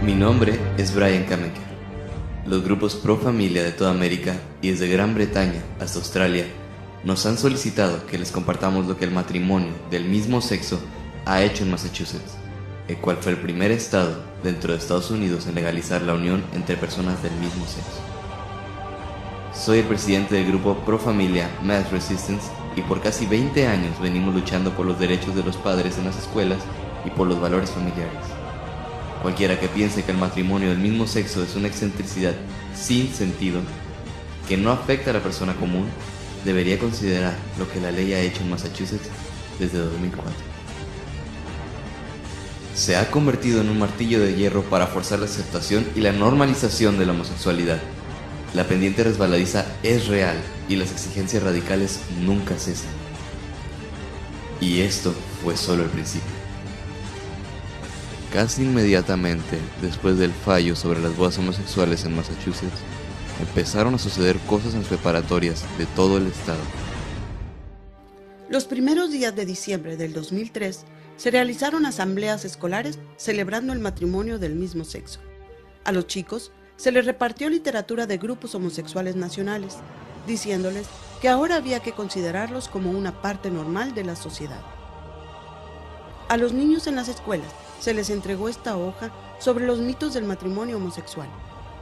Mi nombre es Brian Kamenker. Los grupos pro familia de toda América y desde Gran Bretaña hasta Australia nos han solicitado que les compartamos lo que el matrimonio del mismo sexo ha hecho en Massachusetts, el cual fue el primer estado dentro de Estados Unidos en legalizar la unión entre personas del mismo sexo. Soy el presidente del grupo pro familia Mass Resistance y por casi 20 años venimos luchando por los derechos de los padres en las escuelas y por los valores familiares. Cualquiera que piense que el matrimonio del mismo sexo es una excentricidad sin sentido, que no afecta a la persona común, debería considerar lo que la ley ha hecho en Massachusetts desde 2004. Se ha convertido en un martillo de hierro para forzar la aceptación y la normalización de la homosexualidad. La pendiente resbaladiza es real y las exigencias radicales nunca cesan. Y esto fue solo el principio. Casi inmediatamente después del fallo sobre las bodas homosexuales en Massachusetts, empezaron a suceder cosas en preparatorias de todo el estado. Los primeros días de diciembre del 2003 se realizaron asambleas escolares celebrando el matrimonio del mismo sexo. A los chicos se les repartió literatura de grupos homosexuales nacionales, diciéndoles que ahora había que considerarlos como una parte normal de la sociedad. A los niños en las escuelas se les entregó esta hoja sobre los mitos del matrimonio homosexual.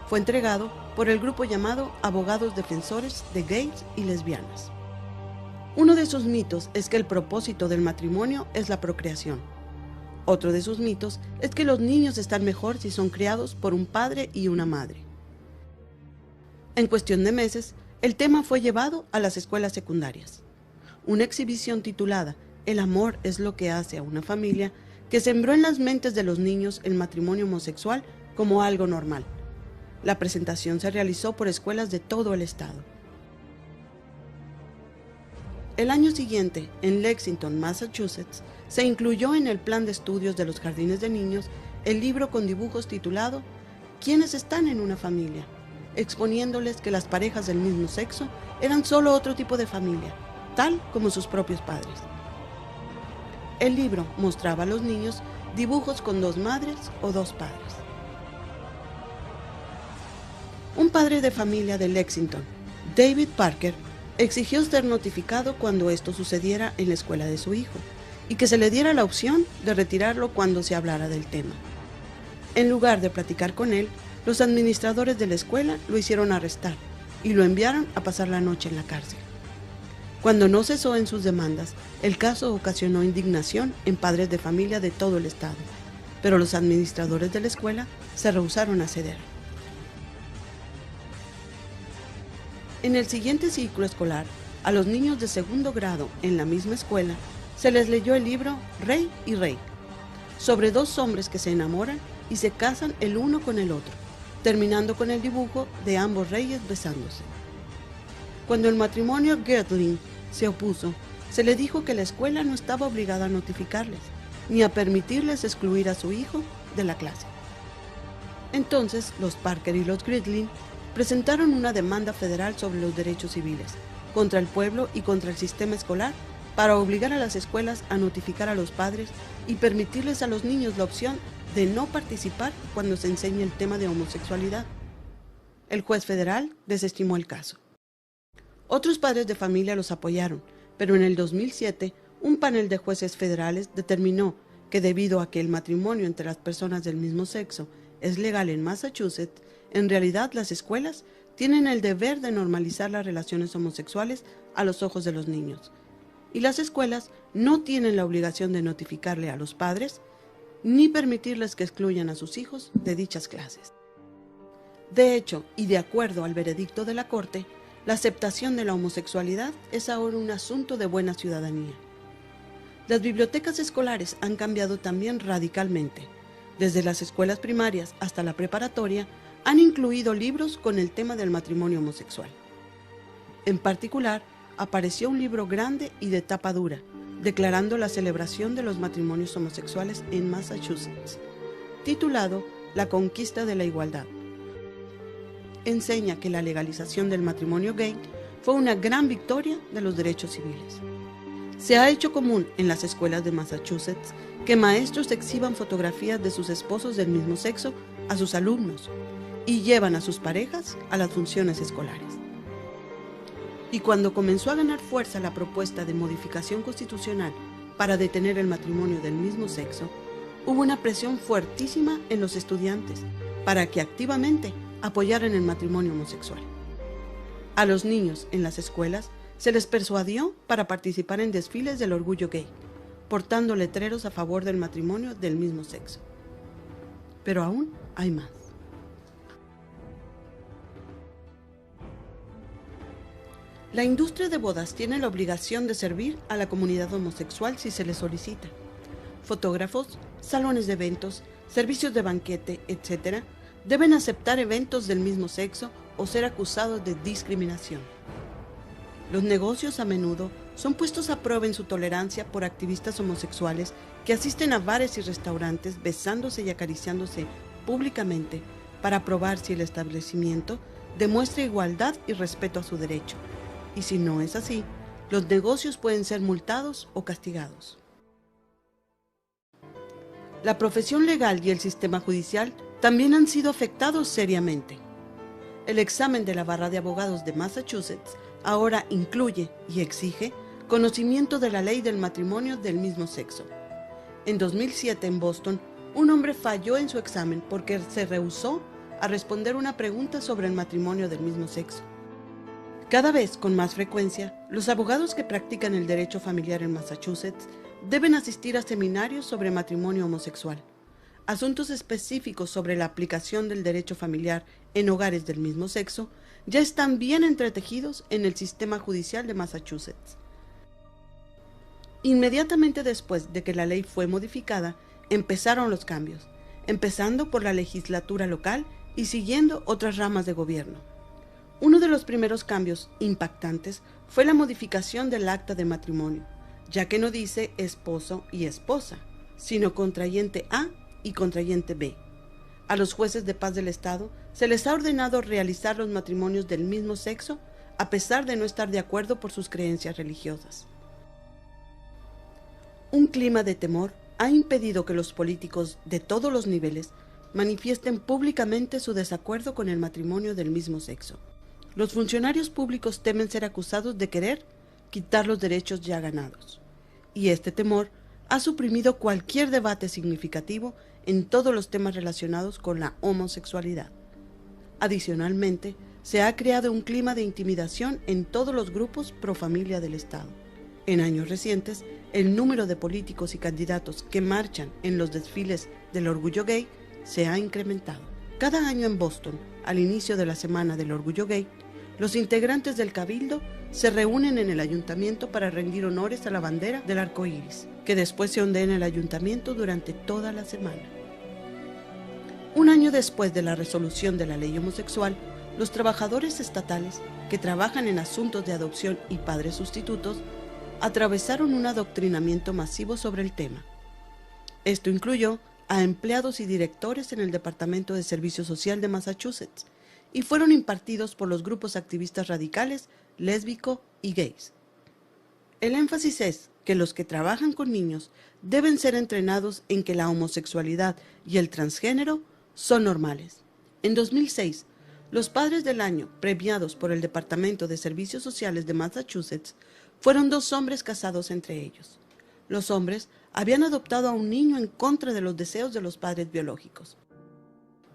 Fue entregado por el grupo llamado Abogados Defensores de Gays y Lesbianas. Uno de sus mitos es que el propósito del matrimonio es la procreación. Otro de sus mitos es que los niños están mejor si son criados por un padre y una madre. En cuestión de meses, el tema fue llevado a las escuelas secundarias. Una exhibición titulada El amor es lo que hace a una familia, que sembró en las mentes de los niños el matrimonio homosexual como algo normal. La presentación se realizó por escuelas de todo el estado. El año siguiente, en Lexington, Massachusetts, se incluyó en el plan de estudios de los jardines de niños el libro con dibujos titulado ¿Quiénes están en una familia?, exponiéndoles que las parejas del mismo sexo eran solo otro tipo de familia, tal como sus propios padres. El libro mostraba a los niños dibujos con dos madres o dos padres. Un padre de familia de Lexington, David Parker, exigió ser notificado cuando esto sucediera en la escuela de su hijo y que se le diera la opción de retirarlo cuando se hablara del tema. En lugar de platicar con él, los administradores de la escuela lo hicieron arrestar y lo enviaron a pasar la noche en la cárcel. Cuando no cesó en sus demandas, el caso ocasionó indignación en padres de familia de todo el estado, pero los administradores de la escuela se rehusaron a ceder. En el siguiente ciclo escolar, a los niños de segundo grado en la misma escuela, se les leyó el libro Rey y Rey, sobre dos hombres que se enamoran y se casan el uno con el otro, terminando con el dibujo de ambos reyes besándose. Cuando el matrimonio Gertling se opuso, se le dijo que la escuela no estaba obligada a notificarles, ni a permitirles excluir a su hijo de la clase. Entonces, los Parker y los Gridley presentaron una demanda federal sobre los derechos civiles, contra el pueblo y contra el sistema escolar, para obligar a las escuelas a notificar a los padres y permitirles a los niños la opción de no participar cuando se enseñe el tema de homosexualidad. El juez federal desestimó el caso. Otros padres de familia los apoyaron, pero en el 2007, un panel de jueces federales determinó que debido a que el matrimonio entre las personas del mismo sexo es legal en Massachusetts, en realidad las escuelas tienen el deber de normalizar las relaciones homosexuales a los ojos de los niños, y las escuelas no tienen la obligación de notificarle a los padres ni permitirles que excluyan a sus hijos de dichas clases. De hecho, y de acuerdo al veredicto de la Corte, la aceptación de la homosexualidad es ahora un asunto de buena ciudadanía. Las bibliotecas escolares han cambiado también radicalmente. Desde las escuelas primarias hasta la preparatoria, han incluido libros con el tema del matrimonio homosexual. En particular, apareció un libro grande y de tapa dura, declarando la celebración de los matrimonios homosexuales en Massachusetts, titulado La conquista de la igualdad. Enseña que la legalización del matrimonio gay fue una gran victoria de los derechos civiles. Se ha hecho común en las escuelas de Massachusetts que maestros exhiban fotografías de sus esposos del mismo sexo a sus alumnos y llevan a sus parejas a las funciones escolares. Y cuando comenzó a ganar fuerza la propuesta de modificación constitucional para detener el matrimonio del mismo sexo, hubo una presión fuertísima en los estudiantes para que activamente apoyaran el matrimonio homosexual. A los niños en las escuelas se les persuadió para participar en desfiles del orgullo gay, portando letreros a favor del matrimonio del mismo sexo. Pero aún hay más. La industria de bodas tiene la obligación de servir a la comunidad homosexual si se les solicita. Fotógrafos, salones de eventos, servicios de banquete, etc., deben aceptar eventos del mismo sexo o ser acusados de discriminación. Los negocios a menudo son puestos a prueba en su tolerancia por activistas homosexuales que asisten a bares y restaurantes besándose y acariciándose públicamente para probar si el establecimiento demuestra igualdad y respeto a su derecho. Y si no es así, los negocios pueden ser multados o castigados. La profesión legal y el sistema judicial también han sido afectados seriamente. El examen de la Barra de Abogados de Massachusetts ahora incluye y exige conocimiento de la ley del matrimonio del mismo sexo. En 2007 en Boston, un hombre falló en su examen porque se rehusó a responder una pregunta sobre el matrimonio del mismo sexo. Cada vez con más frecuencia, los abogados que practican el derecho familiar en Massachusetts deben asistir a seminarios sobre matrimonio homosexual. Asuntos específicos sobre la aplicación del derecho familiar en hogares del mismo sexo ya están bien entretejidos en el sistema judicial de Massachusetts. Inmediatamente después de que la ley fue modificada, empezaron los cambios, empezando por la legislatura local y siguiendo otras ramas de gobierno. Uno de los primeros cambios impactantes fue la modificación del acta de matrimonio, ya que no dice esposo y esposa, sino contrayente A y contrayente B. A los jueces de paz del Estado se les ha ordenado realizar los matrimonios del mismo sexo a pesar de no estar de acuerdo por sus creencias religiosas. Un clima de temor ha impedido que los políticos de todos los niveles manifiesten públicamente su desacuerdo con el matrimonio del mismo sexo. Los funcionarios públicos temen ser acusados de querer quitar los derechos ya ganados. Y este temor ha suprimido cualquier debate significativo en todos los temas relacionados con la homosexualidad. Adicionalmente, se ha creado un clima de intimidación en todos los grupos pro familia del Estado. En años recientes, el número de políticos y candidatos que marchan en los desfiles del orgullo gay se ha incrementado. Cada año en Boston, al inicio de la Semana del Orgullo Gay, los integrantes del Cabildo se reúnen en el ayuntamiento para rendir honores a la bandera del arco iris, que después se ondea en el ayuntamiento durante toda la semana. Un año después de la resolución de la ley homosexual, los trabajadores estatales que trabajan en asuntos de adopción y padres sustitutos atravesaron un adoctrinamiento masivo sobre el tema. Esto incluyó a empleados y directores en el Departamento de Servicio Social de Massachusetts y fueron impartidos por los grupos activistas radicales, lésbico y gays. El énfasis es que los que trabajan con niños deben ser entrenados en que la homosexualidad y el transgénero son normales. En 2006, los padres del año premiados por el Departamento de Servicios Sociales de Massachusetts fueron 2 hombres casados entre ellos. Los hombres habían adoptado a un niño en contra de los deseos de los padres biológicos.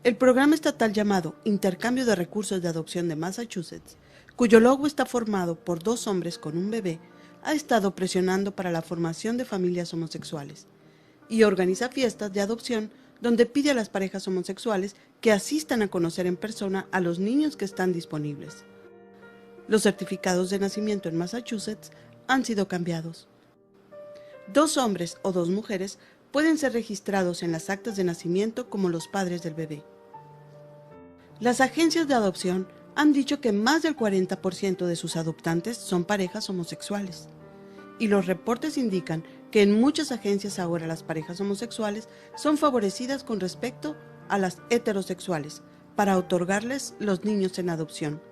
El programa estatal llamado Intercambio de Recursos de Adopción de Massachusetts, cuyo logo está formado por 2 hombres con un bebé, ha estado presionando para la formación de familias homosexuales y organiza fiestas de adopción donde pide a las parejas homosexuales que asistan a conocer en persona a los niños que están disponibles. Los certificados de nacimiento en Massachusetts han sido cambiados. 2 hombres o 2 mujeres pueden ser registrados en las actas de nacimiento como los padres del bebé. Las agencias de adopción han dicho que más del 40% de sus adoptantes son parejas homosexuales. Y los reportes indican que en muchas agencias ahora las parejas homosexuales son favorecidas con respecto a las heterosexuales para otorgarles los niños en adopción.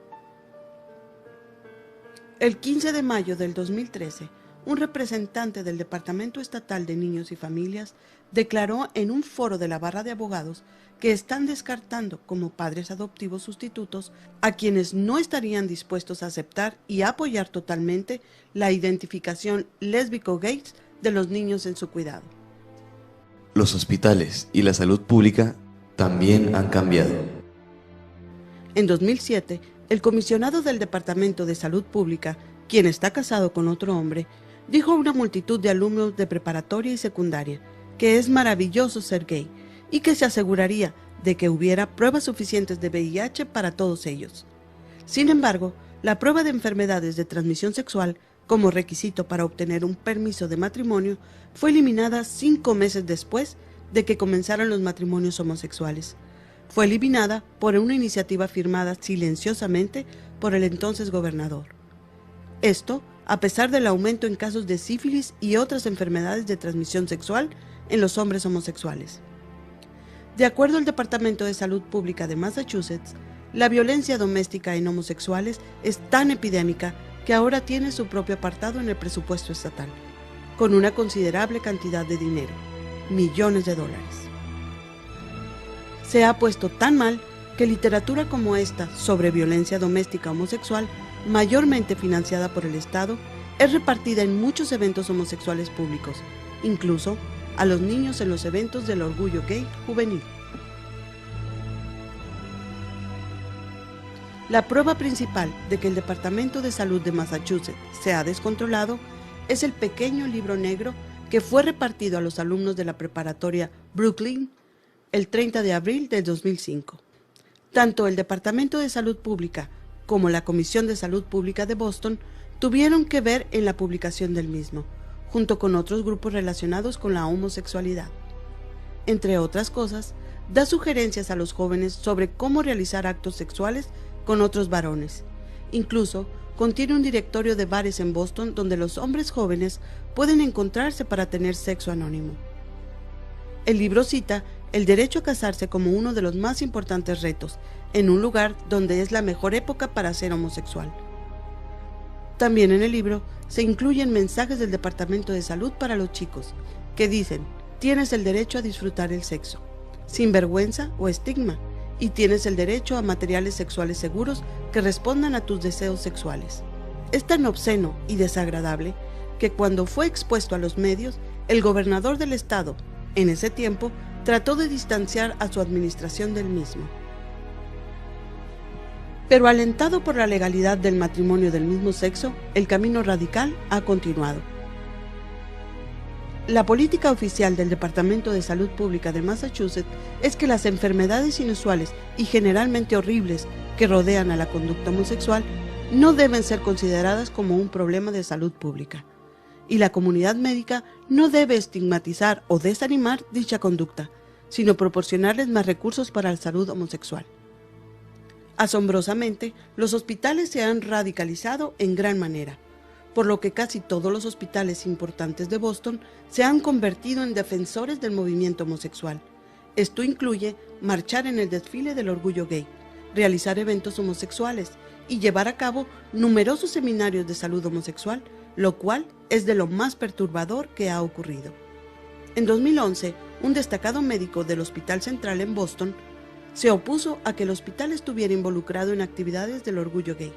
El 15 de mayo del 2013, un representante del Departamento Estatal de Niños y Familias declaró en un foro de la Barra de Abogados que están descartando como padres adoptivos sustitutos a quienes no estarían dispuestos a aceptar y apoyar totalmente la identificación lésbico-gay de los niños en su cuidado. Los hospitales y la salud pública también han cambiado. En 2007, el comisionado del Departamento de Salud Pública, quien está casado con otro hombre, dijo a una multitud de alumnos de preparatoria y secundaria que es maravilloso ser gay y que se aseguraría de que hubiera pruebas suficientes de VIH para todos ellos. Sin embargo, la prueba de enfermedades de transmisión sexual como requisito para obtener un permiso de matrimonio fue eliminada 5 meses después de que comenzaran los matrimonios homosexuales. Fue eliminada por una iniciativa firmada silenciosamente por el entonces gobernador. Esto a pesar del aumento en casos de sífilis y otras enfermedades de transmisión sexual en los hombres homosexuales. De acuerdo al Departamento de Salud Pública de Massachusetts, la violencia doméstica en homosexuales es tan epidémica que ahora tiene su propio apartado en el presupuesto estatal, con una considerable cantidad de dinero, millones de dólares. Se ha puesto tan mal que literatura como esta sobre violencia doméstica homosexual, mayormente financiada por el Estado, es repartida en muchos eventos homosexuales públicos, incluso a los niños en los eventos del orgullo gay juvenil. La prueba principal de que el Departamento de Salud de Massachusetts se ha descontrolado es el pequeño libro negro que fue repartido a los alumnos de la preparatoria Brooklyn el 30 de abril de 2005. Tanto el Departamento de Salud Pública como la Comisión de Salud Pública de Boston tuvieron que ver en la publicación del mismo, junto con otros grupos relacionados con la homosexualidad. Entre otras cosas, da sugerencias a los jóvenes sobre cómo realizar actos sexuales con otros varones. Incluso contiene un directorio de bares en Boston donde los hombres jóvenes pueden encontrarse para tener sexo anónimo. El libro cita el derecho a casarse como uno de los más importantes retos, en un lugar donde es la mejor época para ser homosexual. También en el libro se incluyen mensajes del Departamento de Salud para los chicos, que dicen: tienes el derecho a disfrutar el sexo, sin vergüenza o estigma, y tienes el derecho a materiales sexuales seguros que respondan a tus deseos sexuales. Es tan obsceno y desagradable que cuando fue expuesto a los medios, el gobernador del estado, en ese tiempo, trató de distanciar a su administración del mismo. Pero alentado por la legalidad del matrimonio del mismo sexo, el camino radical ha continuado. La política oficial del Departamento de Salud Pública de Massachusetts es que las enfermedades inusuales y generalmente horribles que rodean a la conducta homosexual no deben ser consideradas como un problema de salud pública, y la comunidad médica no debe estigmatizar o desanimar dicha conducta, sino proporcionarles más recursos para la salud homosexual. Asombrosamente, los hospitales se han radicalizado en gran manera, por lo que casi todos los hospitales importantes de Boston se han convertido en defensores del movimiento homosexual. Esto incluye marchar en el desfile del orgullo gay, realizar eventos homosexuales y llevar a cabo numerosos seminarios de salud homosexual, lo cual es de lo más perturbador que ha ocurrido. En 2011, un destacado médico del Hospital Central en Boston se opuso a que el hospital estuviera involucrado en actividades del orgullo gay.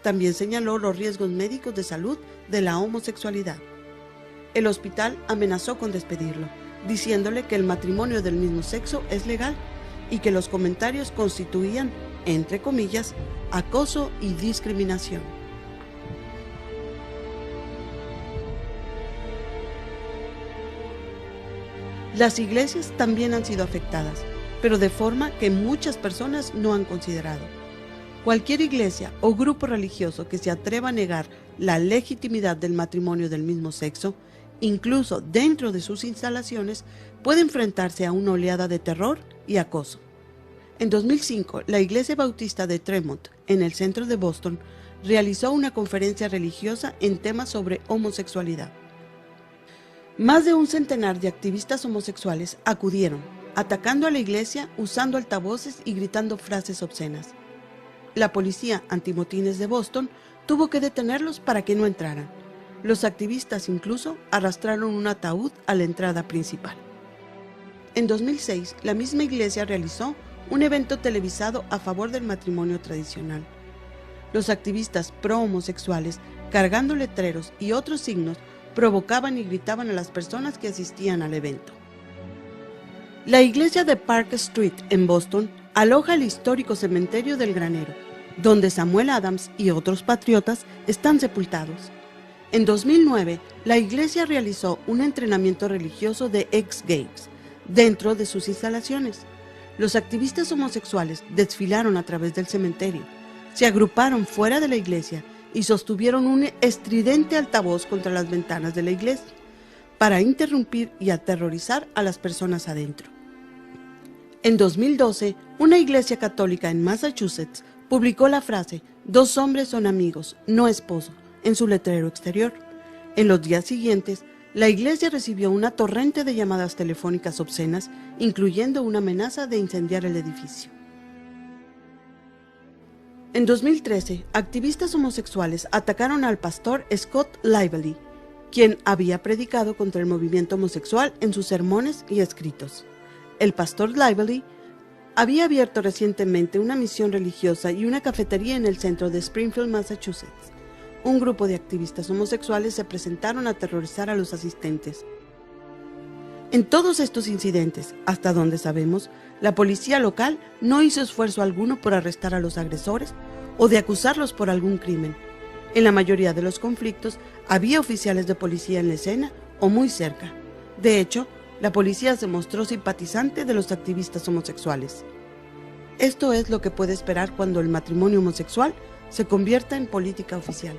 También señaló los riesgos médicos de salud de la homosexualidad. El hospital amenazó con despedirlo, diciéndole que el matrimonio del mismo sexo es legal y que los comentarios constituían, entre comillas, acoso y discriminación. Las iglesias también han sido afectadas, pero de forma que muchas personas no han considerado. Cualquier iglesia o grupo religioso que se atreva a negar la legitimidad del matrimonio del mismo sexo, incluso dentro de sus instalaciones, puede enfrentarse a una oleada de terror y acoso. En 2005, la Iglesia Bautista de Tremont, en el centro de Boston, realizó una conferencia religiosa en temas sobre homosexualidad. Más de un centenar de activistas homosexuales acudieron, atacando a la iglesia usando altavoces y gritando frases obscenas. La policía antimotines de Boston tuvo que detenerlos para que no entraran. Los activistas incluso arrastraron un ataúd a la entrada principal. En 2006, la misma iglesia realizó un evento televisado a favor del matrimonio tradicional. Los activistas pro-homosexuales, cargando letreros y otros signos, provocaban y gritaban a las personas que asistían al evento. La iglesia de Park Street en Boston aloja el histórico cementerio del Granero, donde Samuel Adams y otros patriotas están sepultados. En 2009, la iglesia realizó un entrenamiento religioso de ex-gays dentro de sus instalaciones. Los activistas homosexuales desfilaron a través del cementerio, se agruparon fuera de la iglesia y sostuvieron un estridente altavoz contra las ventanas de la iglesia para interrumpir y aterrorizar a las personas adentro. En 2012, una iglesia católica en Massachusetts publicó la frase "Dos hombres son amigos, no esposos" en su letrero exterior. En los días siguientes, la iglesia recibió una torrente de llamadas telefónicas obscenas, incluyendo una amenaza de incendiar el edificio. En 2013, activistas homosexuales atacaron al pastor Scott Lively, quien había predicado contra el movimiento homosexual en sus sermones y escritos. El pastor Lively había abierto recientemente una misión religiosa y una cafetería en el centro de Springfield, Massachusetts. Un grupo de activistas homosexuales se presentaron a aterrorizar a los asistentes. En todos estos incidentes, hasta donde sabemos, la policía local no hizo esfuerzo alguno por arrestar a los agresores o de acusarlos por algún crimen. En la mayoría de los conflictos había oficiales de policía en la escena o muy cerca. De hecho, la policía se mostró simpatizante de los activistas homosexuales. Esto es lo que puede esperar cuando el matrimonio homosexual se convierta en política oficial.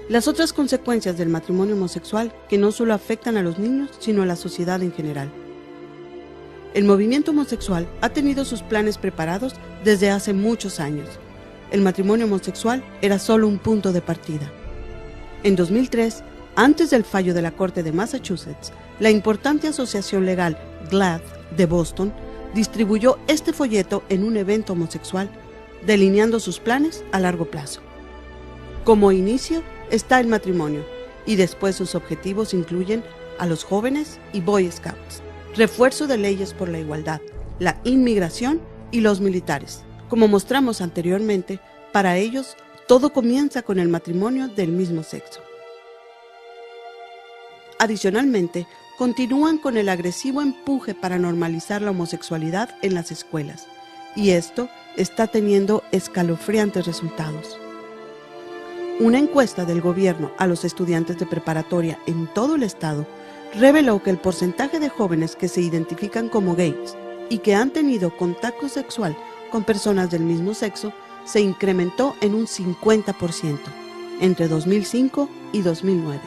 Las otras consecuencias del matrimonio homosexual que no solo afectan a los niños, sino a la sociedad en general. El movimiento homosexual ha tenido sus planes preparados desde hace muchos años. El matrimonio homosexual era solo un punto de partida. En 2003, antes del fallo de la Corte de Massachusetts, la importante asociación legal GLAAD de Boston distribuyó este folleto en un evento homosexual, delineando sus planes a largo plazo. Como inicio está el matrimonio, y después sus objetivos incluyen a los jóvenes y Boy Scouts, refuerzo de leyes por la igualdad, la inmigración y los militares. Como mostramos anteriormente, para ellos todo comienza con el matrimonio del mismo sexo. Adicionalmente, continúan con el agresivo empuje para normalizar la homosexualidad en las escuelas, y esto está teniendo escalofriantes resultados. Una encuesta del gobierno a los estudiantes de preparatoria en todo el estado reveló que el porcentaje de jóvenes que se identifican como gays y que han tenido contacto sexual con personas del mismo sexo se incrementó en un 50% entre 2005 y 2009.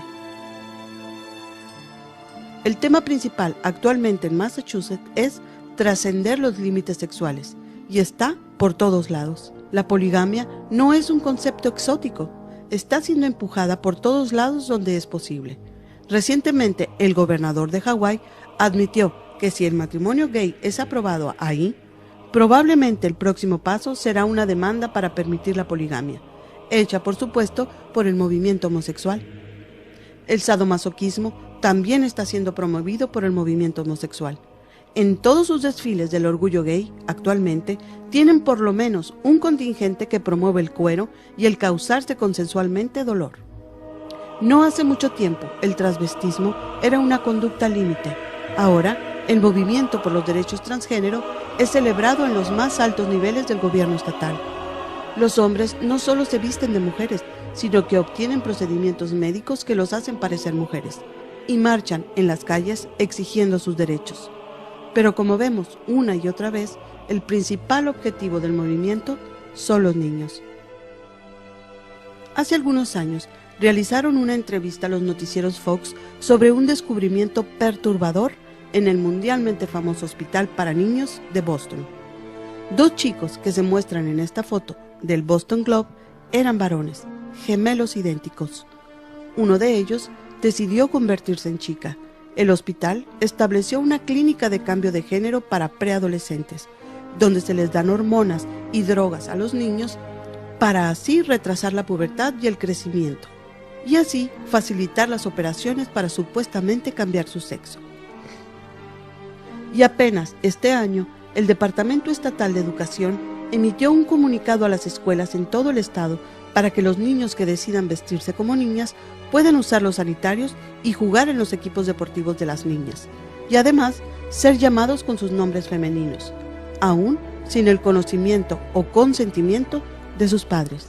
El tema principal actualmente en Massachusetts es trascender los límites sexuales y está por todos lados. La poligamia no es un concepto exótico, está siendo empujada por todos lados donde es posible. Recientemente, el gobernador de Hawái admitió que si el matrimonio gay es aprobado ahí, probablemente el próximo paso será una demanda para permitir la poligamia, hecha por supuesto por el movimiento homosexual. El sadomasoquismo también está siendo promovido por el movimiento homosexual. En todos sus desfiles del orgullo gay, actualmente, tienen por lo menos un contingente que promueve el cuero y el causarse consensualmente dolor. No hace mucho tiempo, el transvestismo era una conducta límite. Ahora, el movimiento por los derechos transgénero es celebrado en los más altos niveles del gobierno estatal. Los hombres no solo se visten de mujeres, sino que obtienen procedimientos médicos que los hacen parecer mujeres, y marchan en las calles exigiendo sus derechos. Pero como vemos una y otra vez, el principal objetivo del movimiento son los niños. Hace algunos años realizaron una entrevista a los noticieros Fox sobre un descubrimiento perturbador en el mundialmente famoso hospital para niños de Boston. Dos chicos que se muestran en esta foto del Boston Globe eran varones, gemelos idénticos. Uno de ellos decidió convertirse en chica. El hospital estableció una clínica de cambio de género para preadolescentes, donde se les dan hormonas y drogas a los niños para así retrasar la pubertad y el crecimiento. y así facilitar las operaciones para supuestamente cambiar su sexo. Y apenas este año, el Departamento Estatal de Educación emitió un comunicado a las escuelas en todo el estado para que los niños que decidan vestirse como niñas puedan usar los sanitarios y jugar en los equipos deportivos de las niñas, y además ser llamados con sus nombres femeninos, aún sin el conocimiento o consentimiento de sus padres.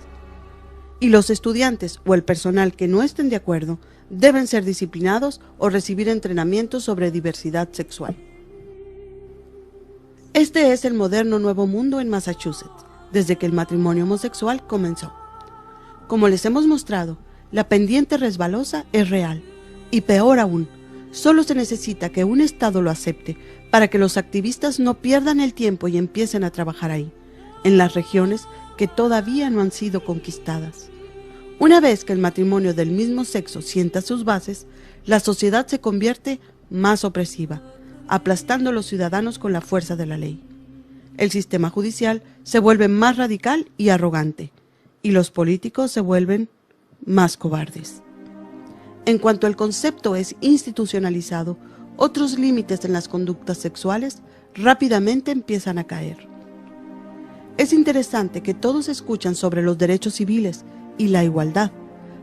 Y los estudiantes o el personal que no estén de acuerdo deben ser disciplinados o recibir entrenamiento sobre diversidad sexual. Este es el moderno nuevo mundo en Massachusetts, desde que el matrimonio homosexual comenzó. Como les hemos mostrado, la pendiente resbalosa es real, y peor aún, solo se necesita que un estado lo acepte para que los activistas no pierdan el tiempo y empiecen a trabajar ahí, en las regiones que todavía no han sido conquistadas. Una vez que el matrimonio del mismo sexo sienta sus bases, la sociedad se convierte más opresiva, aplastando a los ciudadanos con la fuerza de la ley. El sistema judicial se vuelve más radical y arrogante, y los políticos se vuelven más cobardes. En cuanto el concepto es institucionalizado, otros límites en las conductas sexuales rápidamente empiezan a caer. Es interesante que todos escuchan sobre los derechos civiles y la igualdad,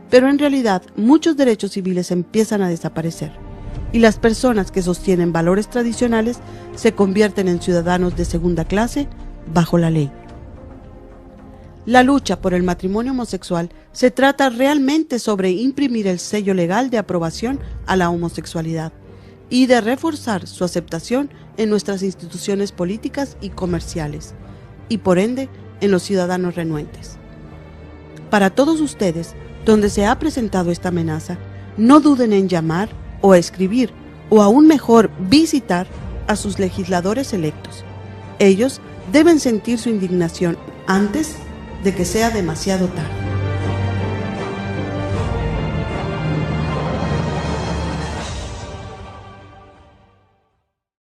pero en realidad muchos derechos civiles empiezan a desaparecer, y las personas que sostienen valores tradicionales se convierten en ciudadanos de segunda clase bajo la ley. La lucha por el matrimonio homosexual se trata realmente sobre imprimir el sello legal de aprobación a la homosexualidad y de reforzar su aceptación en nuestras instituciones políticas y comerciales, y por ende en los ciudadanos renuentes. Para todos ustedes, donde se ha presentado esta amenaza, no duden en llamar o escribir, o aún mejor, visitar a sus legisladores electos. Ellos deben sentir su indignación antes de que sea demasiado tarde.